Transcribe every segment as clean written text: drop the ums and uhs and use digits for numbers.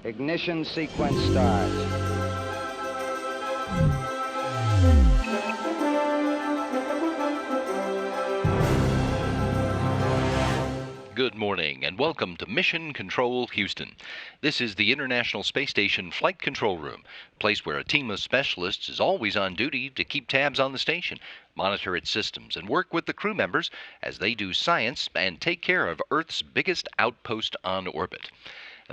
Ignition sequence start. Good morning and welcome to Mission Control Houston. This is the International Space Station Flight Control Room, a place where a team of specialists is always on duty to keep tabs on the station, monitor its systems, and work with the crew members as they do science and take care of Earth's biggest outpost on orbit.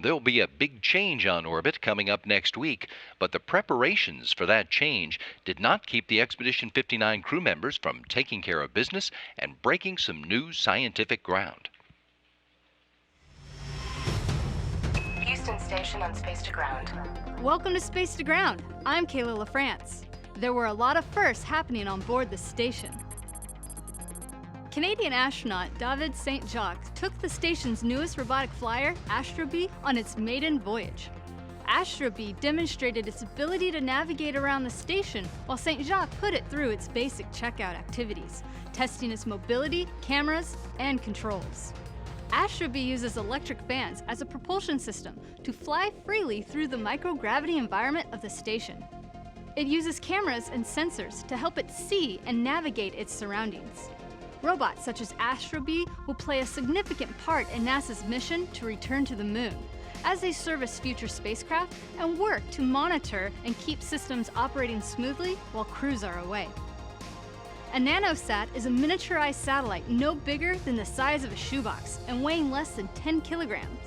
There'll be a big change on orbit coming up next week, but the preparations for that change did not keep the Expedition 59 crew members from taking care of business and breaking some new scientific ground. Houston Station on Space to Ground. Welcome to Space to Ground. I'm Kayla LaFrance. There were a lot of firsts happening on board the station. Canadian astronaut David St. Jacques took the station's newest robotic flyer, Astrobee, on its maiden voyage. Astrobee demonstrated its ability to navigate around the station while St. Jacques put it through its basic checkout activities, testing its mobility, cameras, and controls. Astrobee uses electric fans as a propulsion system to fly freely through the microgravity environment of the station. It uses cameras and sensors to help it see and navigate its surroundings. Robots such as Astrobee will play a significant part in NASA's mission to return to the moon, as they service future spacecraft and work to monitor and keep systems operating smoothly while crews are away. A nanosat is a miniaturized satellite no bigger than the size of a shoebox and weighing less than 10 kilograms,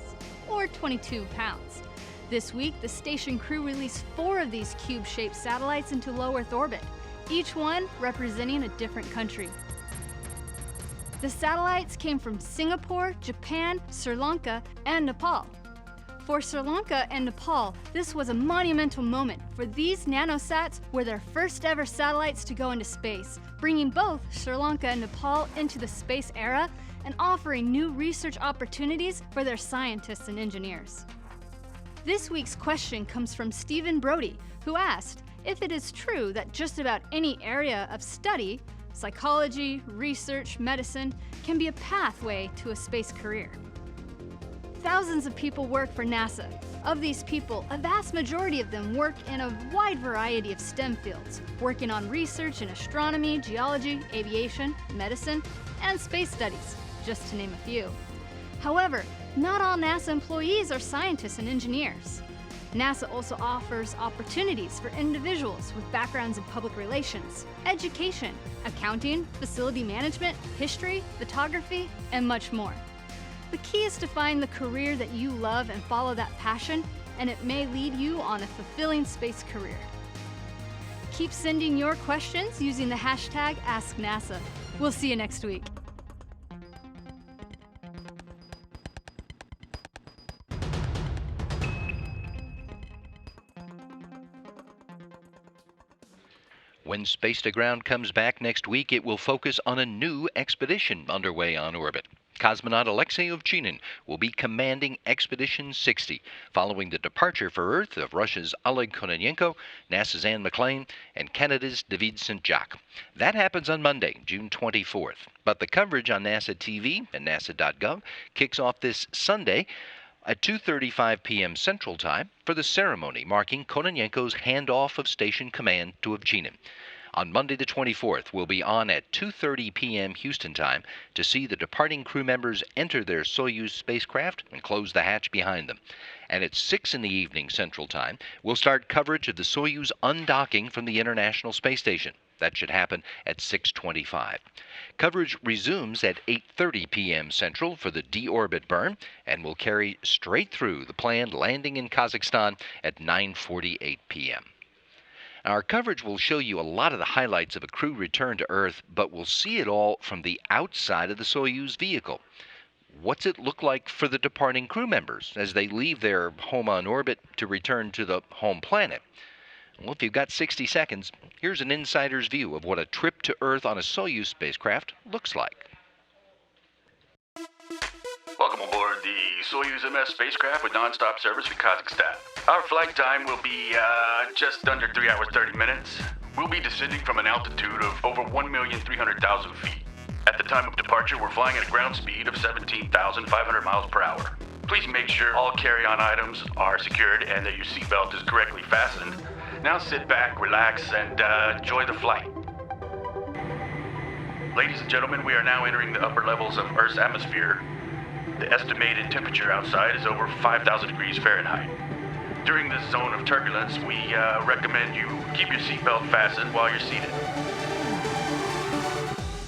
or 22 pounds. This week, the station crew released 4 of these cube-shaped satellites into low Earth orbit, each one representing a different country. The satellites came from Singapore, Japan, Sri Lanka, and Nepal. For Sri Lanka and Nepal, this was a monumental moment, for these nanosats were their first ever satellites to go into space, bringing both Sri Lanka and Nepal into the space era and offering new research opportunities for their scientists and engineers. This week's question comes from Stephen Brody, who asked if it is true that just about any area of study, psychology, research, medicine, can be a pathway to a space career. Thousands of people work for NASA. Of these people, a vast majority of them work in a wide variety of STEM fields, working on research in astronomy, geology, aviation, medicine, and space studies, just to name a few. However, not all NASA employees are scientists and engineers. NASA also offers opportunities for individuals with backgrounds in public relations, education, accounting, facility management, history, photography, and much more. The key is to find the career that you love and follow that passion, and it may lead you on a fulfilling space career. Keep sending your questions using the hashtag AskNASA. We'll see you next week. When Space to Ground comes back next week, it will focus on a new expedition underway on orbit. Cosmonaut Alexei Ovchinin will be commanding Expedition 60, following the departure for Earth of Russia's Oleg Kononenko, NASA's Anne McClain, and Canada's David St. Jacques. That happens on Monday, June 24th. But the coverage on NASA TV and NASA.gov kicks off this Sunday at 2:35 p.m. Central Time for the ceremony marking Kononenko's handoff of station command to Ovchinin. On Monday the 24th, we'll be on at 2:30 p.m. Houston time to see the departing crew members enter their Soyuz spacecraft and close the hatch behind them. And at 6 in the evening Central Time, we'll start coverage of the Soyuz undocking from the International Space Station. That should happen at 6:25. Coverage resumes at 8:30 p.m. Central for the deorbit burn and will carry straight through the planned landing in Kazakhstan at 9:48 p.m. Our coverage will show you a lot of the highlights of a crew return to Earth, but we'll see it all from the outside of the Soyuz vehicle. What's it look like for the departing crew members as they leave their home on orbit to return to the home planet? Well, if you've got 60 seconds, here's an insider's view of what a trip to Earth on a Soyuz spacecraft looks like. Welcome aboard the Soyuz MS spacecraft with non-stop service to Kazakhstan. Our flight time will be just under 3 hours 30 minutes. We'll be descending from an altitude of over 1,300,000 feet. At the time of departure, we're flying at a ground speed of 17,500 miles per hour. Please make sure all carry-on items are secured and that your seatbelt is correctly fastened. Now sit back, relax, and enjoy the flight. Ladies and gentlemen, we are now entering the upper levels of Earth's atmosphere. The estimated temperature outside is over 5,000 degrees Fahrenheit. During this zone of turbulence, we recommend you keep your seatbelt fastened while you're seated.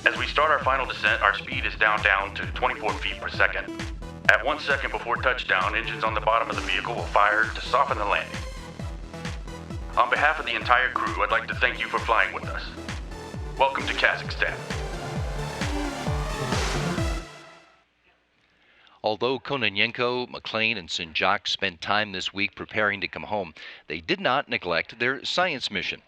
As we start our final descent, our speed is down to 24 feet per second. At 1 second before touchdown, engines on the bottom of the vehicle will fire to soften the landing. On behalf of the entire crew, I'd like to thank you for flying with us. Welcome to Kazakhstan. Although Kononenko, McLean, and St. spent time this week preparing to come home, they did not neglect their science mission.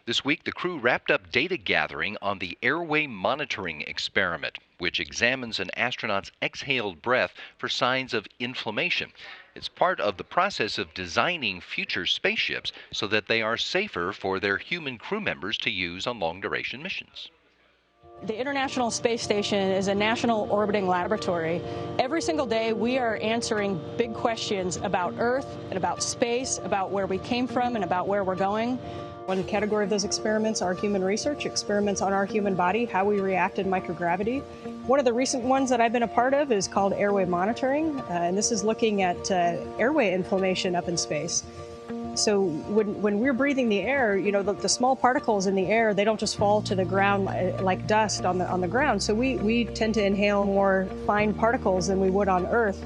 This week, the crew wrapped up data gathering on the Airway monitoring experiment, which examines an astronaut's exhaled breath for signs of inflammation. It's part of the process of designing future spaceships so that they are safer for their human crew members to use on long-duration missions. The International Space Station is a national orbiting laboratory. Every single day we are answering big questions about Earth and about space, about where we came from and about where we're going. One category of those experiments are human research, experiments on our human body, how we react in microgravity. One of the recent ones that I've been a part of is called Airway monitoring, and this is looking at airway inflammation up in space. So when we're breathing the air, you know, the small particles in the air, they don't just fall to the ground like dust on the ground. So we tend to inhale more fine particles than we would on Earth.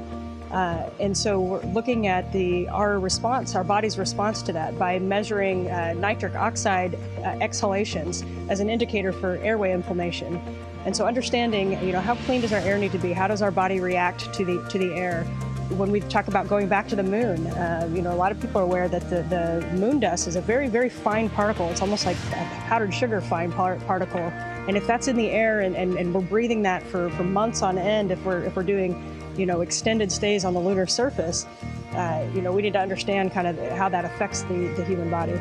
And so we're looking at our response, our body's response to that by measuring nitric oxide exhalations as an indicator for airway inflammation. And so understanding, you know, how clean does our air need to be? How does our body react to the air? When we talk about going back to the moon, you know, a lot of people are aware that the moon dust is a very, very fine particle. It's almost like a powdered sugar fine particle. And if that's in the air and we're breathing that for months on end, if we're doing, you know, extended stays on the lunar surface, you know, we need to understand kind of how that affects the human body.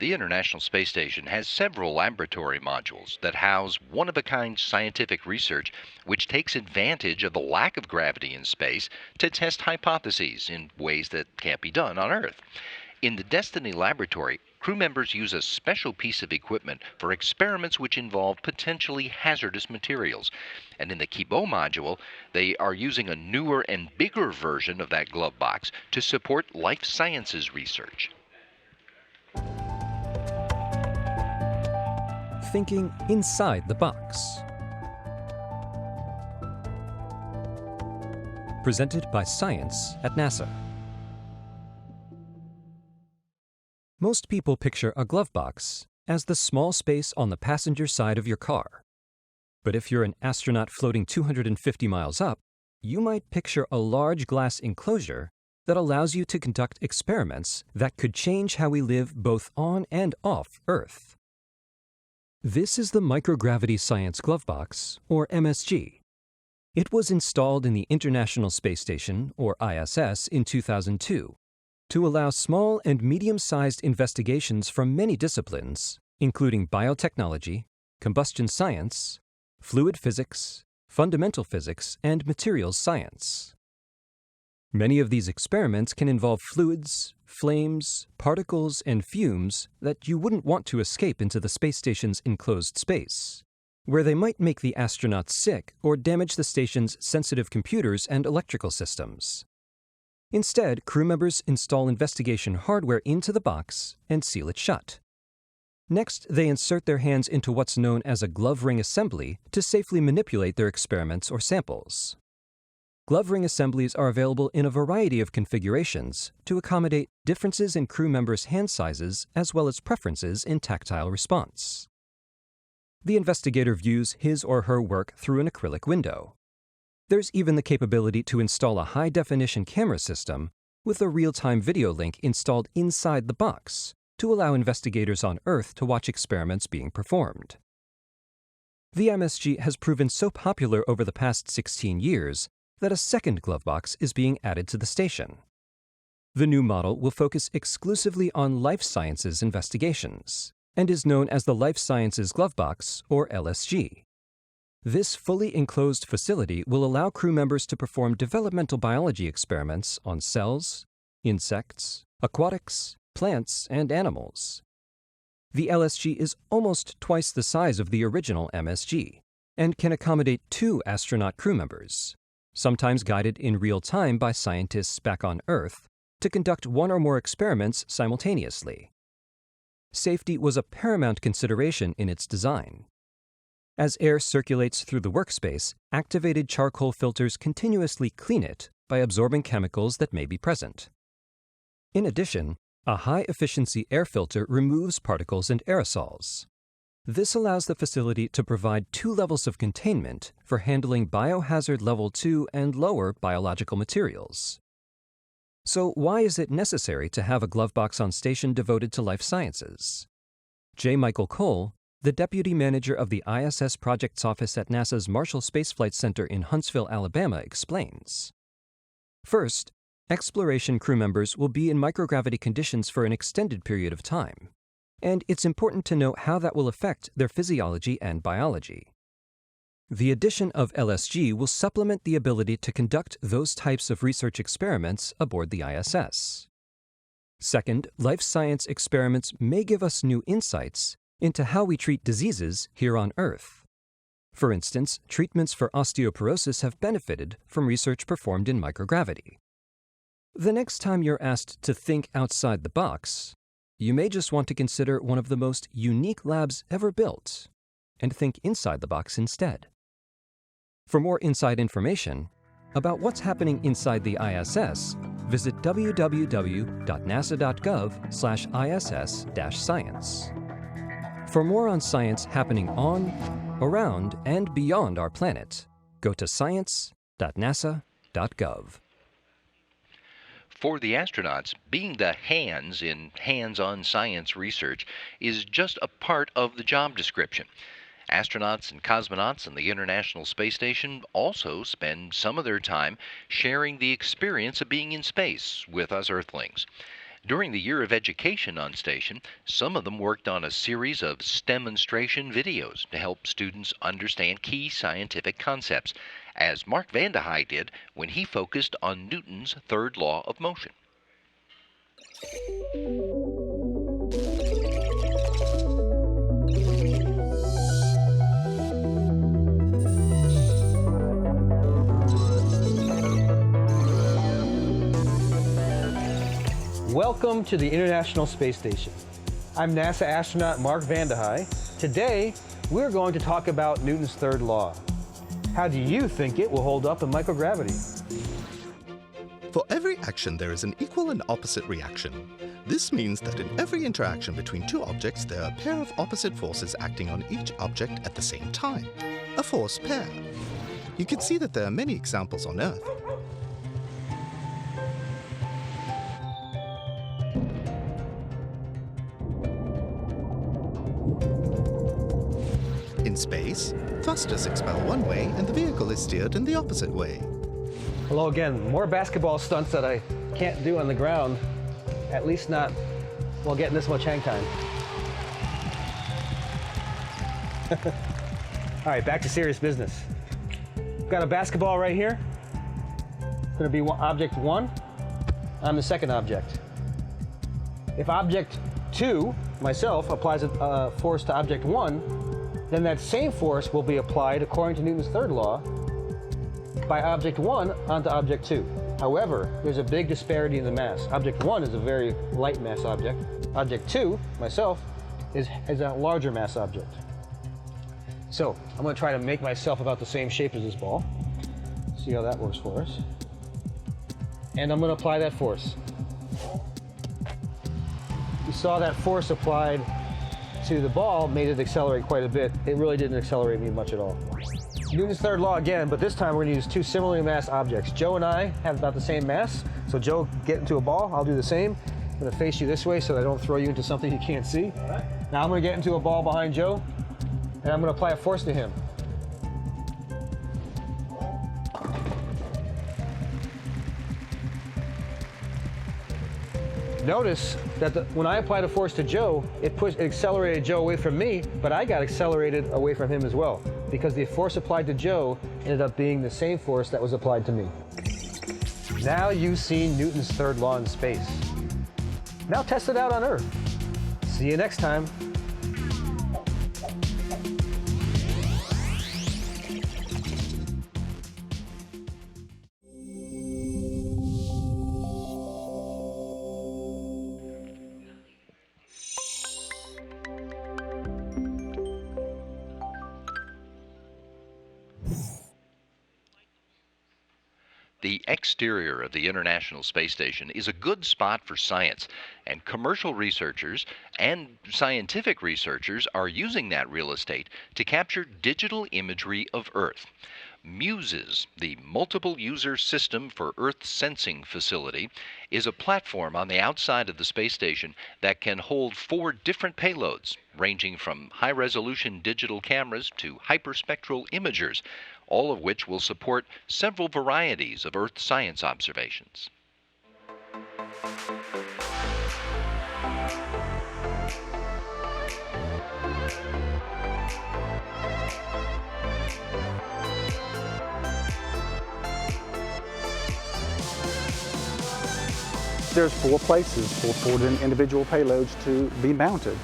The International Space Station has several laboratory modules that house one-of-a-kind scientific research which takes advantage of the lack of gravity in space to test hypotheses in ways that can't be done on Earth. In the Destiny Laboratory, crew members use a special piece of equipment for experiments which involve potentially hazardous materials. And in the Kibo module, they are using a newer and bigger version of that glove box to support life sciences research. Thinking inside the box. Presented by Science at NASA. Most people picture a glove box as the small space on the passenger side of your car. But if you're an astronaut floating 250 miles up, you might picture a large glass enclosure that allows you to conduct experiments that could change how we live both on and off Earth. This is the Microgravity Science Glove Box, or MSG. It was installed in the International Space Station, or ISS, in 2002 to allow small and medium-sized investigations from many disciplines, including biotechnology, combustion science, fluid physics, fundamental physics, and materials science. Many of these experiments can involve fluids, flames, particles, and fumes that you wouldn't want to escape into the space station's enclosed space, where they might make the astronauts sick or damage the station's sensitive computers and electrical systems. Instead, crew members install investigation hardware into the box and seal it shut. Next, they insert their hands into what's known as a glove ring assembly to safely manipulate their experiments or samples. Glove ring assemblies are available in a variety of configurations to accommodate differences in crew members' hand sizes as well as preferences in tactile response. The investigator views his or her work through an acrylic window. There's even the capability to install a high-definition camera system with a real-time video link installed inside the box to allow investigators on Earth to watch experiments being performed. The MSG has proven so popular over the past 16 years that a second glove box is being added to the station. The new model will focus exclusively on life sciences investigations, and is known as the Life Sciences Glovebox, or LSG. This fully enclosed facility will allow crew members to perform developmental biology experiments on cells, insects, aquatics, plants, and animals. The LSG is almost twice the size of the original MSG and can accommodate 2 astronaut crew members, sometimes guided in real time by scientists back on Earth to conduct 1 or more experiments simultaneously. Safety was a paramount consideration in its design. As air circulates through the workspace, activated charcoal filters continuously clean it by absorbing chemicals that may be present. In addition, a high-efficiency air filter removes particles and aerosols. This allows the facility to provide 2 levels of containment for handling biohazard level 2 and lower biological materials. So why is it necessary to have a glovebox on station devoted to life sciences? J. Michael Cole, the deputy manager of the ISS Projects Office at NASA's Marshall Space Flight Center in Huntsville, Alabama, explains. First, exploration crew members will be in microgravity conditions for an extended period of time, and it's important to note how that will affect their physiology and biology. The addition of LSG will supplement the ability to conduct those types of research experiments aboard the ISS. Second, life science experiments may give us new insights into how we treat diseases here on Earth. For instance, treatments for osteoporosis have benefited from research performed in microgravity. The next time you're asked to think outside the box, you may just want to consider one of the most unique labs ever built and think inside the box instead. For more inside information about what's happening inside the ISS, visit www.nasa.gov/ISS-science. For more on science happening on, around, and beyond our planet, go to science.nasa.gov. For the astronauts, being the hands in hands-on science research is just a part of the job description. Astronauts and cosmonauts on the International Space Station also spend some of their time sharing the experience of being in space with us Earthlings. During the year of education on station, some of them worked on a series of STEMonstration videos to help students understand key scientific concepts, as Mark Vandehei did when he focused on Newton's third law of motion. Welcome to the International Space Station. I'm NASA astronaut Mark Vandehei. Today, we're going to talk about Newton's third law. How do you think it will hold up in microgravity? For every action, there is an equal and opposite reaction. This means that in every interaction between 2 objects, there are a pair of opposite forces acting on each object at the same time, a force pair. You can see that there are many examples on Earth. In space, thrusters expel one way and the vehicle is steered in the opposite way. Hello again. More basketball stunts that I can't do on the ground, at least not while getting this much hang time. All right, back to serious business. Got a basketball right here. It's going to be object 1. I'm the second object. If object 2, myself, applies a force to object 1, then that same force will be applied according to Newton's third law by object 1 onto object 2. However, there's a big disparity in the mass. Object 1 is a very light mass object. Object 2, myself, is a larger mass object. So I'm going to try to make myself about the same shape as this ball. See how that works for us. And I'm going to apply that force. You saw that force applied to the ball made it accelerate quite a bit. It really didn't accelerate me much at all. Newton's third law again, but this time we're going to use 2 similarly massed objects. Joe and I have about the same mass, so Joe, get into a ball. I'll do the same. I'm going to face you this way so that I don't throw you into something you can't see. Now I'm going to get into a ball behind Joe, and I'm going to apply a force to him. Notice that when I applied a force to Joe, it accelerated Joe away from me, but I got accelerated away from him as well, because the force applied to Joe ended up being the same force that was applied to me. Now you've seen Newton's third law in space. Now test it out on Earth. See you next time. The exterior of the International Space Station is a good spot for science, and commercial researchers and scientific researchers are using that real estate to capture digital imagery of Earth. MUSES, the Multiple User System for Earth Sensing Facility, is a platform on the outside of the space station that can hold 4 different payloads, ranging from high-resolution digital cameras to hyperspectral imagers, all of which will support several varieties of Earth science observations. There's 4 places for 4 individual payloads to be mounted.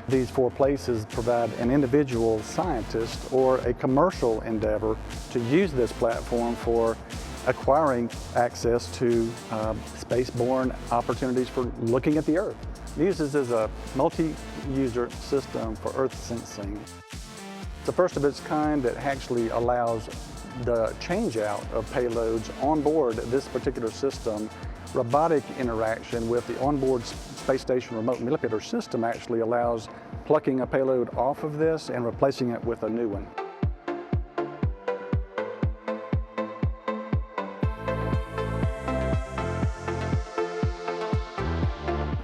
These 4 places provide an individual scientist or a commercial endeavor to use this platform for acquiring access to spaceborne opportunities for looking at the Earth. MUSES is a multi-user system for Earth sensing. It's the first of its kind that actually allows the change-out of payloads on board this particular system. Robotic interaction with the onboard space station remote manipulator system actually allows plucking a payload off of this and replacing it with a new one.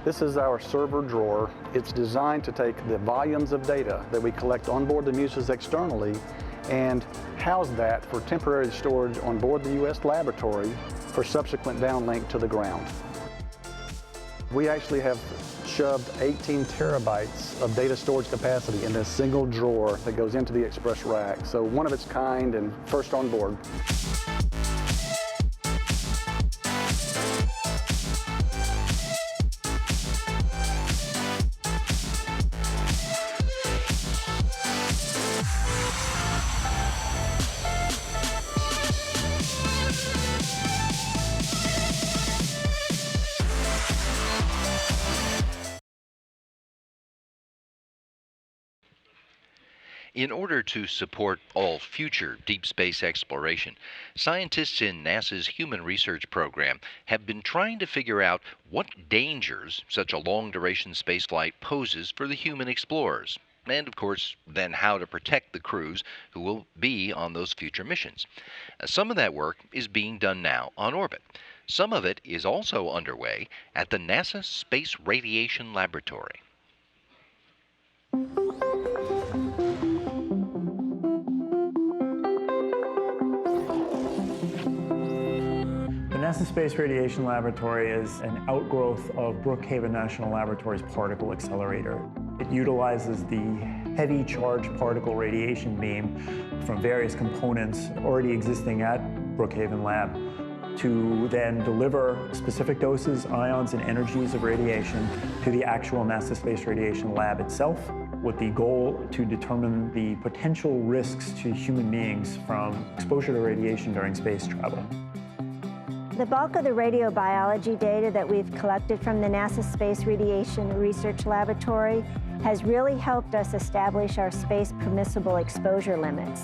This is our server drawer. It's designed to take the volumes of data that we collect on board the MUSES externally and house that for temporary storage on board the U.S. laboratory for subsequent downlink to the ground. We actually have shoved 18 terabytes of data storage capacity in this single drawer that goes into the express rack. So one of its kind and first on board. In order to support all future deep space exploration, scientists in NASA's Human Research Program have been trying to figure out what dangers such a long-duration spaceflight poses for the human explorers, and of course, then how to protect the crews who will be on those future missions. Some of that work is being done now on orbit. Some of it is also underway at the NASA Space Radiation Laboratory. The NASA Space Radiation Laboratory is an outgrowth of Brookhaven National Laboratory's particle accelerator. It utilizes the heavy charged particle radiation beam from various components already existing at Brookhaven Lab to then deliver specific doses, ions, and energies of radiation to the actual NASA Space Radiation Lab itself, with the goal to determine the potential risks to human beings from exposure to radiation during space travel. The bulk of the radiobiology data that we've collected from the NASA Space Radiation Research Laboratory has really helped us establish our space permissible exposure limits.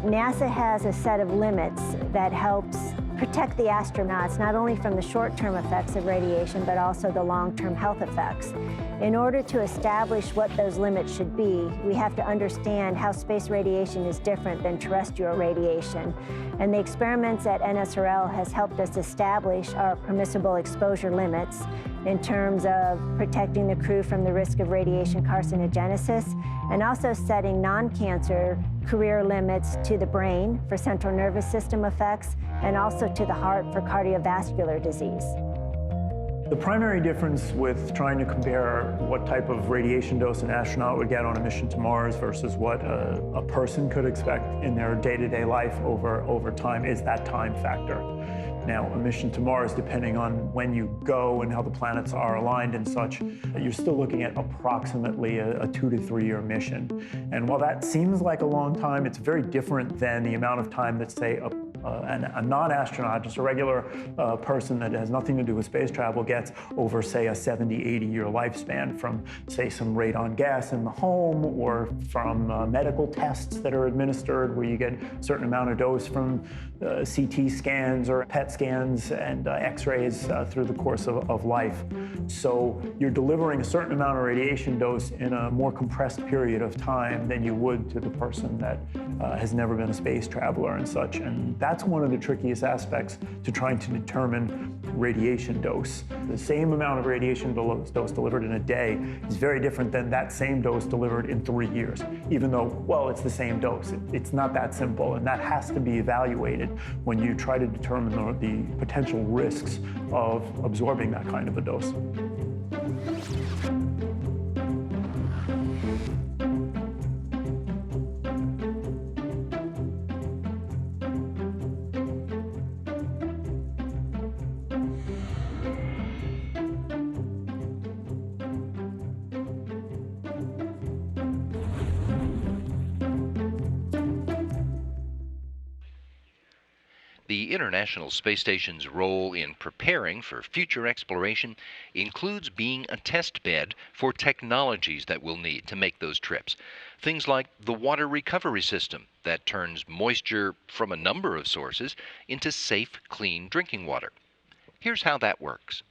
NASA has a set of limits that helps protect the astronauts not only from the short-term effects of radiation, but also the long-term health effects. In order to establish what those limits should be, we have to understand how space radiation is different than terrestrial radiation. And the experiments at NSRL has helped us establish our permissible exposure limits in terms of protecting the crew from the risk of radiation carcinogenesis, and also setting non-cancer career limits to the brain for central nervous system effects, and also to the heart for cardiovascular disease. The primary difference with trying to compare what type of radiation dose an astronaut would get on a mission to Mars versus what a person could expect in their day-to-day life over time is that time factor. Now, a mission to Mars, depending on when you go and how the planets are aligned and such, you're still looking at approximately a 2 to 3 year mission. And while that seems like a long time, it's very different than the amount of time that, say, a non-astronaut, just a regular person that has nothing to do with space travel gets over, say, a 70, 80 year lifespan from, say, some radon gas in the home or from medical tests that are administered where you get a certain amount of dose from CT scans or PET scans and X-rays through the course of life. So you're delivering a certain amount of radiation dose in a more compressed period of time than you would to the person that has never been a space traveler and such. And that's one of the trickiest aspects to trying to determine radiation dose. The same amount of radiation dose delivered in a day is very different than that same dose delivered in 3 years, even though, well, it's the same dose. It's not that simple, and that has to be evaluated when you try to determine the potential risks of absorbing that kind of a dose. The International Space Station's role in preparing for future exploration includes being a test bed for technologies that we'll need to make those trips. Things like the water recovery system that turns moisture from a number of sources into safe, clean drinking water. Here's how that works.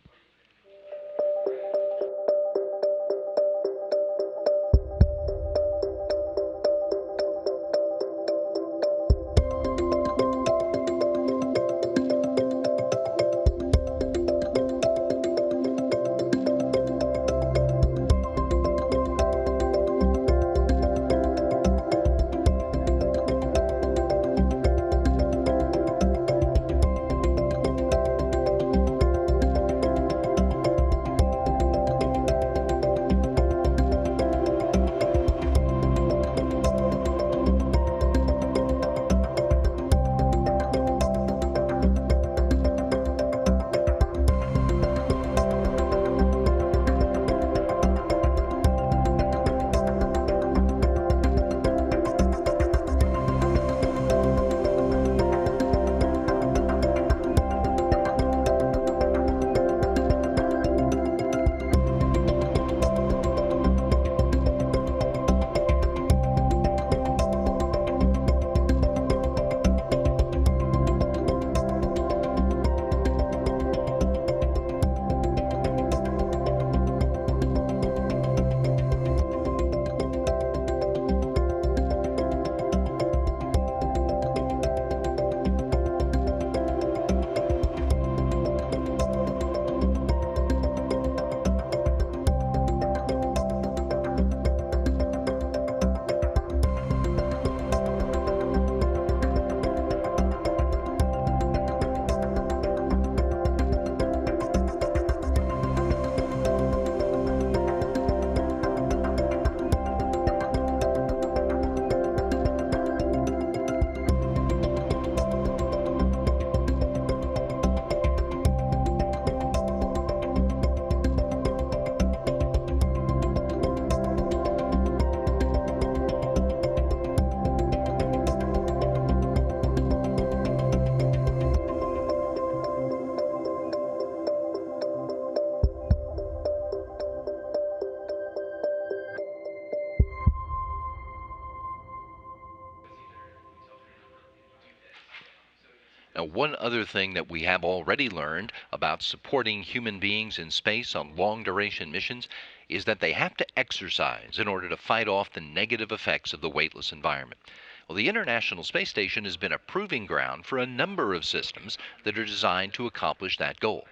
Now, one other thing that we have already learned about supporting human beings in space on long-duration missions is that they have to exercise in order to fight off the negative effects of the weightless environment. Well, the International Space Station has been a proving ground for a number of systems that are designed to accomplish that goal.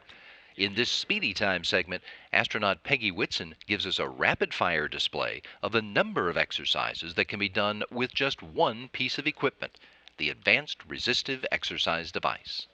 In this Speedy Time segment, astronaut Peggy Whitson gives us a rapid-fire display of a number of exercises that can be done with just one piece of equipment, the Advanced Resistive Exercise Device.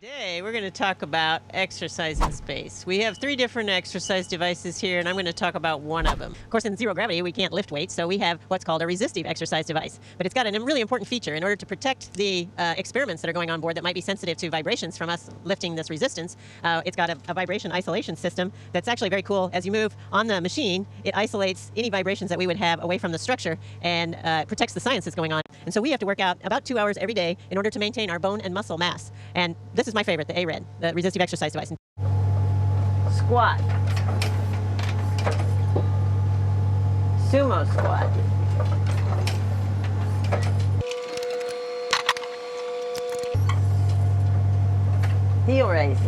Today, we're going to talk about exercise in space. We have 3 different exercise devices here, and I'm going to talk about one of them. Of course, in zero gravity, we can't lift weights, so we have what's called a resistive exercise device. But it's got a really important feature. In order to protect the experiments that are going on board that might be sensitive to vibrations from us lifting this resistance, it's got a vibration isolation system that's actually very cool. As you move on the machine, it isolates any vibrations that we would have away from the structure and protects the science that's going on. And so we have to work out about 2 hours every day in order to maintain our bone and muscle mass. And this is my favorite, the ARED, the resistive exercise device. Squat. Sumo squat. Heel raises.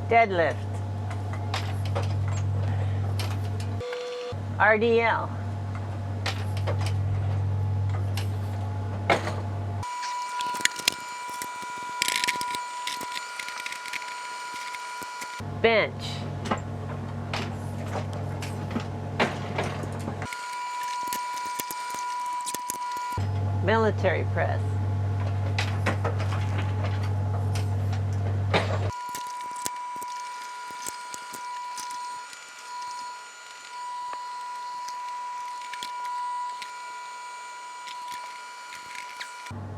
Deadlift. RDL. Bench. Military press.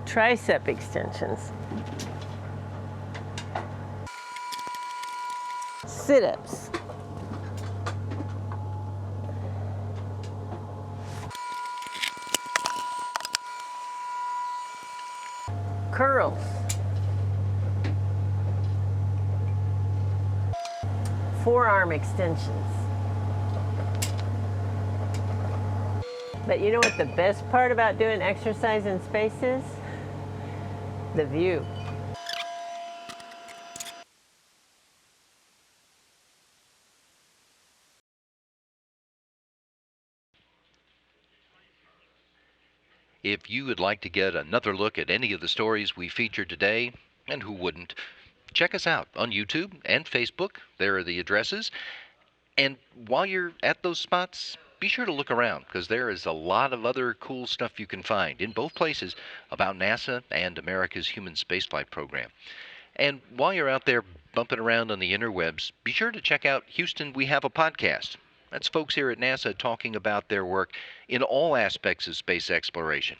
Tricep extensions. Sit-ups. Curls. Forearm extensions. But you know what the best part about doing exercise in space is? The view. If you would like to get another look at any of the stories we featured today, and who wouldn't, check us out on YouTube and Facebook. There are the addresses. And while you're at those spots, be sure to look around, because there is a lot of other cool stuff you can find in both places about NASA and America's human spaceflight program. And while you're out there bumping around on the interwebs, be sure to check out Houston, We Have a Podcast. That's folks here at NASA talking about their work in all aspects of space exploration.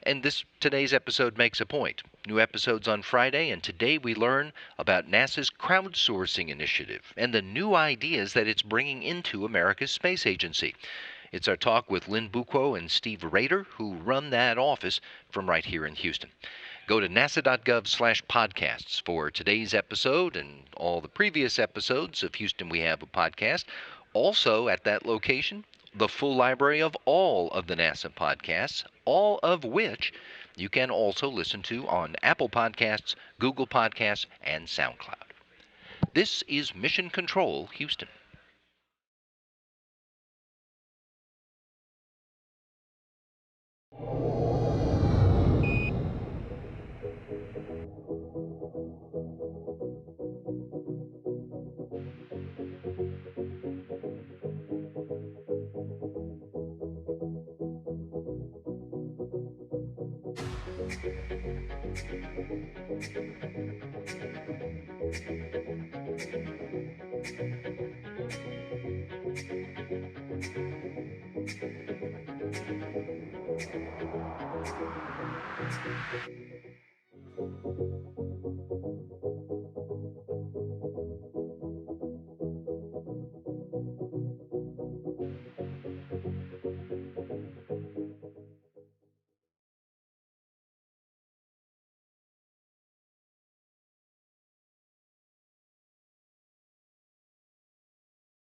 And today's episode makes a point. New episodes on Friday, and today we learn about NASA's crowdsourcing initiative and the new ideas that it's bringing into America's space agency. It's our talk with Lynn Bucquo and Steve Rader, who run that office from right here in Houston. Go to nasa.gov/podcasts for today's episode and all the previous episodes of Houston We Have a Podcast. Also at that location, the full library of all of the NASA podcasts, all of which you can also listen to on Apple Podcasts, Google Podcasts, and SoundCloud. This is Mission Control, Houston.